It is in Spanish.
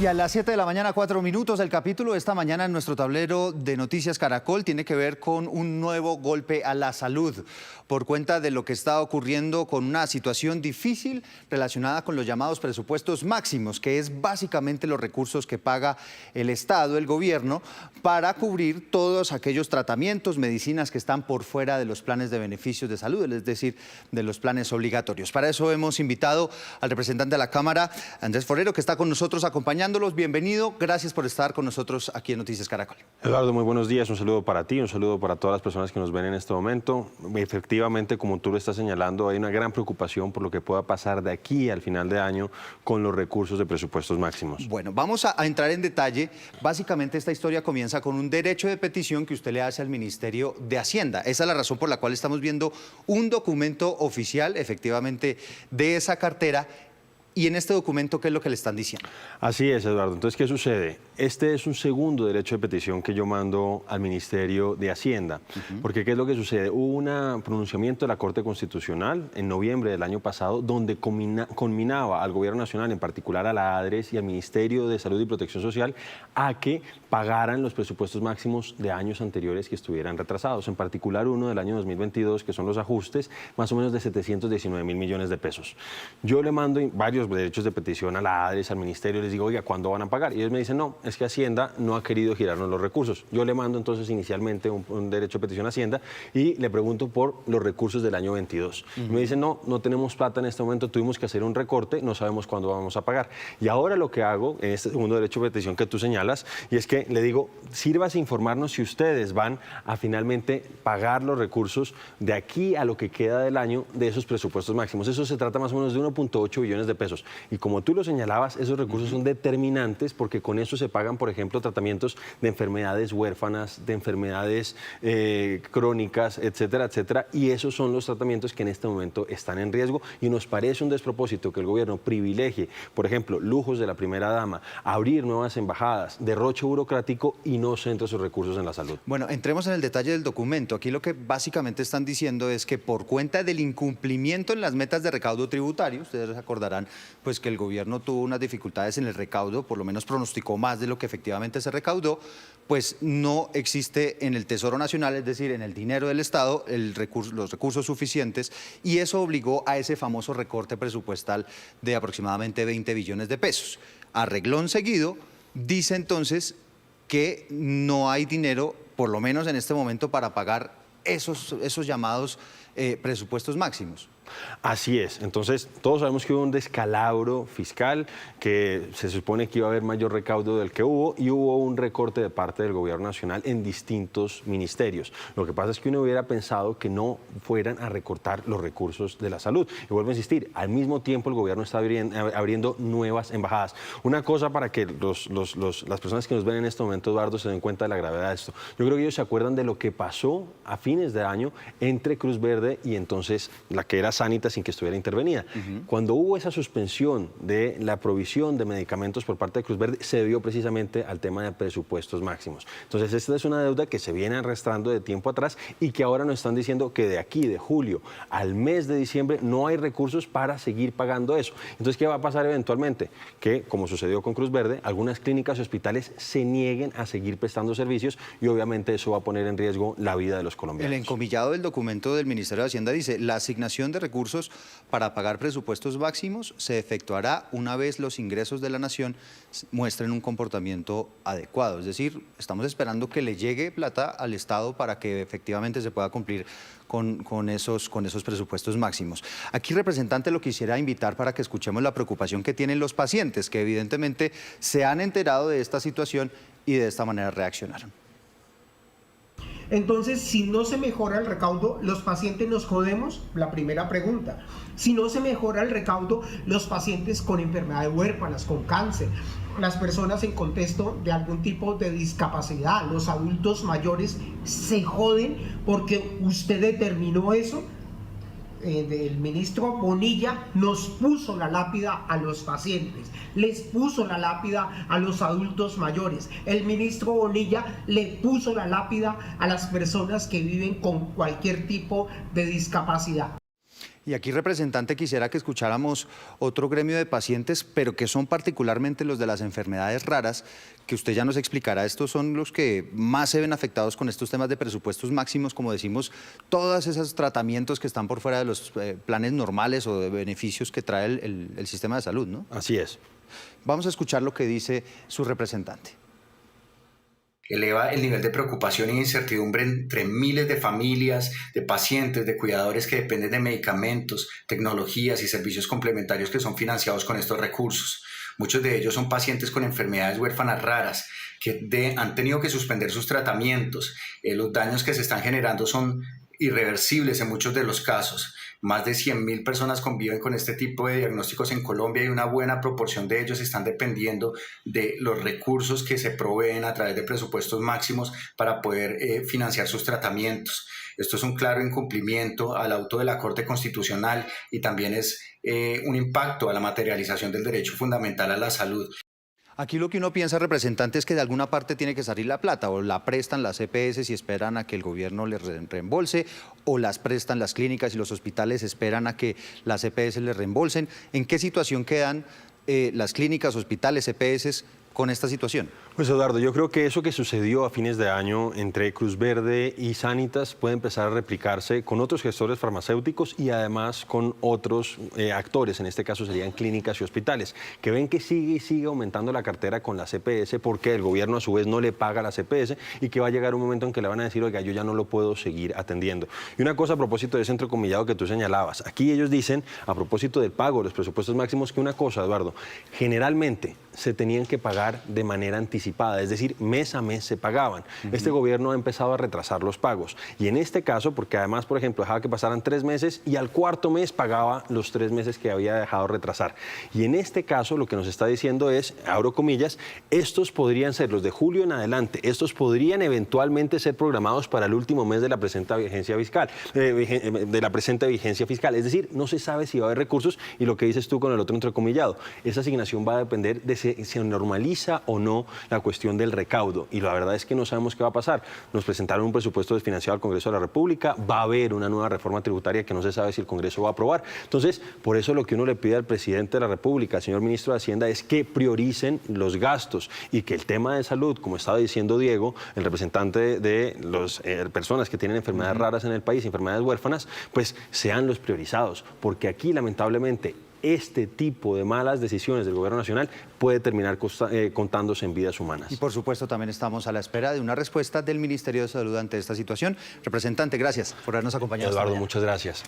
Y a las 7 de la mañana, 4 minutos, el capítulo de esta mañana en nuestro tablero de Noticias Caracol tiene que ver con un nuevo golpe a la salud por cuenta de lo que está ocurriendo con una situación difícil relacionada con los llamados presupuestos máximos, que es básicamente los recursos que paga el Estado, el gobierno, para cubrir todos aquellos tratamientos, medicinas que están por fuera de los planes de beneficios de salud, es decir, de los planes obligatorios. Para eso hemos invitado al representante de la Cámara, Andrés Forero, que está con nosotros acompañándolos. Bienvenido, gracias por estar con nosotros aquí en Noticias Caracol. Eduardo, muy buenos días, un saludo para ti, un saludo para todas las personas que nos ven en este momento. Efectivamente, como tú lo estás señalando, hay una gran preocupación por lo que pueda pasar de aquí al final de año con los recursos de presupuestos máximos. Bueno, vamos a entrar en detalle. Básicamente esta historia comienza con un derecho de petición que usted le hace al Ministerio de Hacienda. Esa es la razón por la cual estamos viendo un documento oficial, efectivamente, de esa cartera. Y en este documento, ¿qué es lo que le están diciendo? Así es, Eduardo. Entonces, ¿qué sucede? Este es un segundo derecho de petición que yo mando al Ministerio de Hacienda. Porque, ¿qué es lo que sucede? Hubo un pronunciamiento de la Corte Constitucional en noviembre del año pasado donde conminaba al Gobierno Nacional, en particular a la ADRES y al Ministerio de Salud y Protección Social, a que pagaran los presupuestos máximos de años anteriores que estuvieran retrasados. En particular, uno del año 2022, que son los ajustes, más o menos de 719.000 millones de pesos. Yo le mando varios derechos de petición a la ADRES, al Ministerio, les digo, oiga, ¿cuándo van a pagar? Y ellos me dicen, no, es que Hacienda no ha querido girarnos los recursos. Yo le mando entonces inicialmente un derecho de petición a Hacienda y le pregunto por los recursos del año 22. Y me dicen, no, no tenemos plata en este momento, tuvimos que hacer un recorte, no sabemos cuándo vamos a pagar. Y ahora lo que hago en este segundo derecho de petición que tú señalas, y es que le digo, sírvase a informarnos si ustedes van a finalmente pagar los recursos de aquí a lo que queda del año de esos presupuestos máximos. Eso se trata más o menos de 1.8 billones de pesos. Y como tú lo señalabas, esos recursos son determinantes porque con eso se pagan, por ejemplo, tratamientos de enfermedades huérfanas, de enfermedades crónicas, etcétera, etcétera. Y esos son los tratamientos que en este momento están en riesgo y nos parece un despropósito que el gobierno privilegie, por ejemplo, lujos de la primera dama, abrir nuevas embajadas, derroche burocrático y no centre sus recursos en la salud. Bueno, entremos en el detalle del documento. Aquí lo que básicamente están diciendo es que por cuenta del incumplimiento en las metas de recaudo tributario, ustedes recordarán pues que el gobierno tuvo unas dificultades en el recaudo, por lo menos pronosticó más de lo que efectivamente se recaudó, pues no existe en el Tesoro Nacional, es decir, en el dinero del Estado, los recursos suficientes, y eso obligó a ese famoso recorte presupuestal de aproximadamente 20 billones de pesos. A reglón seguido, dice entonces que no hay dinero, por lo menos en este momento, para pagar esos llamados presupuestos máximos. Así es. Entonces, todos sabemos que hubo un descalabro fiscal, que se supone que iba a haber mayor recaudo del que hubo, y hubo un recorte de parte del gobierno nacional en distintos ministerios. Lo que pasa es que uno hubiera pensado que no fueran a recortar los recursos de la salud. Y vuelvo a insistir, al mismo tiempo el gobierno está abriendo nuevas embajadas. Una cosa para que las personas que nos ven en este momento, Eduardo, se den cuenta de la gravedad de esto. Yo creo que ellos se acuerdan de lo que pasó a fines de año entre Cruz Verde y entonces la que era Sanitas sin que estuviera intervenida. Cuando hubo esa suspensión de la provisión de medicamentos por parte de Cruz Verde, se debió precisamente al tema de presupuestos máximos. Entonces, esta es una deuda que se viene arrastrando de tiempo atrás y que ahora nos están diciendo que de aquí, de julio al mes de diciembre, no hay recursos para seguir pagando eso. Entonces, ¿qué va a pasar eventualmente? Que, como sucedió con Cruz Verde, algunas clínicas y hospitales se nieguen a seguir prestando servicios y obviamente eso va a poner en riesgo la vida de los colombianos. El encomillado del documento del Ministerio de Hacienda dice, la asignación de recursos para pagar presupuestos máximos se efectuará una vez los ingresos de la nación muestren un comportamiento adecuado. Es decir, estamos esperando que le llegue plata al Estado para que efectivamente se pueda cumplir con esos presupuestos máximos. Aquí, representante, lo quisiera invitar para que escuchemos la preocupación que tienen los pacientes, que evidentemente se han enterado de esta situación y de esta manera reaccionaron. Entonces, si no se mejora el recaudo, ¿los pacientes nos jodemos? La primera pregunta. Si no se mejora el recaudo, los pacientes con enfermedades huérfanas, con cáncer, las personas en contexto de algún tipo de discapacidad, los adultos mayores, se joden porque usted determinó eso. El ministro Bonilla nos puso la lápida a los pacientes, les puso la lápida a los adultos mayores. El ministro Bonilla le puso la lápida a las personas que viven con cualquier tipo de discapacidad. Y aquí, representante, quisiera que escucháramos otro gremio de pacientes, pero que son particularmente los de las enfermedades raras, que usted ya nos explicará. Estos son los que más se ven afectados con estos temas de presupuestos máximos, como decimos, todos esos tratamientos que están por fuera de los planes normales o de beneficios que trae el sistema de salud, ¿no? Así es. Vamos a escuchar lo que dice su representante. Eleva el nivel de preocupación e incertidumbre entre miles de familias, de pacientes, de cuidadores que dependen de medicamentos, tecnologías y servicios complementarios que son financiados con estos recursos. Muchos de ellos son pacientes con enfermedades huérfanas raras que han tenido que suspender sus tratamientos. Los daños que se están generando son irreversibles en muchos de los casos. Más de 100.000 personas conviven con este tipo de diagnósticos en Colombia y una buena proporción de ellos están dependiendo de los recursos que se proveen a través de presupuestos máximos para poder financiar sus tratamientos. Esto es un claro incumplimiento al auto de la Corte Constitucional y también es un impacto a la materialización del derecho fundamental a la salud. Aquí lo que uno piensa, representante, es que de alguna parte tiene que salir la plata, o la prestan las EPS y esperan a que el gobierno les reembolse, o las prestan las clínicas y los hospitales esperan a que las EPS les reembolsen. ¿En qué situación quedan las clínicas, hospitales, EPS con esta situación? Pues Eduardo, yo creo que eso que sucedió a fines de año entre Cruz Verde y Sanitas puede empezar a replicarse con otros gestores farmacéuticos y además con otros actores, en este caso serían clínicas y hospitales, que ven que sigue y sigue aumentando la cartera con la CPS porque el gobierno a su vez no le paga a la CPS y que va a llegar un momento en que le van a decir, oiga, yo ya no lo puedo seguir atendiendo. Y una cosa a propósito de ese entrecomillado que tú señalabas, aquí ellos dicen, a propósito del pago de los presupuestos máximos, que una cosa, Eduardo, generalmente se tenían que pagar de manera anticipada, es decir, mes a mes se pagaban. Este gobierno ha empezado a retrasar los pagos y en este caso, porque además, por ejemplo, dejaba que pasaran 3 meses y al cuarto mes pagaba los 3 meses que había dejado retrasar. Y en este caso lo que nos está diciendo es, abro comillas, estos podrían ser los de julio en adelante, estos podrían eventualmente ser programados para el último mes de la presente vigencia fiscal, es decir, no se sabe si va a haber recursos y lo que dices tú con el otro entrecomillado, esa asignación va a depender de si se normaliza o no la cuestión del recaudo y la verdad es que no sabemos qué va a pasar. Nos presentaron un presupuesto desfinanciado al Congreso de la República, va a haber una nueva reforma tributaria que no se sabe si el Congreso va a aprobar. Entonces, por eso lo que uno le pide al presidente de la República, al señor ministro de Hacienda, es que prioricen los gastos y que el tema de salud, como estaba diciendo Diego, el representante de las personas que tienen enfermedades raras en el país, enfermedades huérfanas, pues sean los priorizados, porque aquí lamentablemente este tipo de malas decisiones del gobierno nacional puede terminar contándose en vidas humanas. Y por supuesto también estamos a la espera de una respuesta del Ministerio de Salud ante esta situación. Representante, gracias por habernos acompañado. Eduardo, muchas gracias.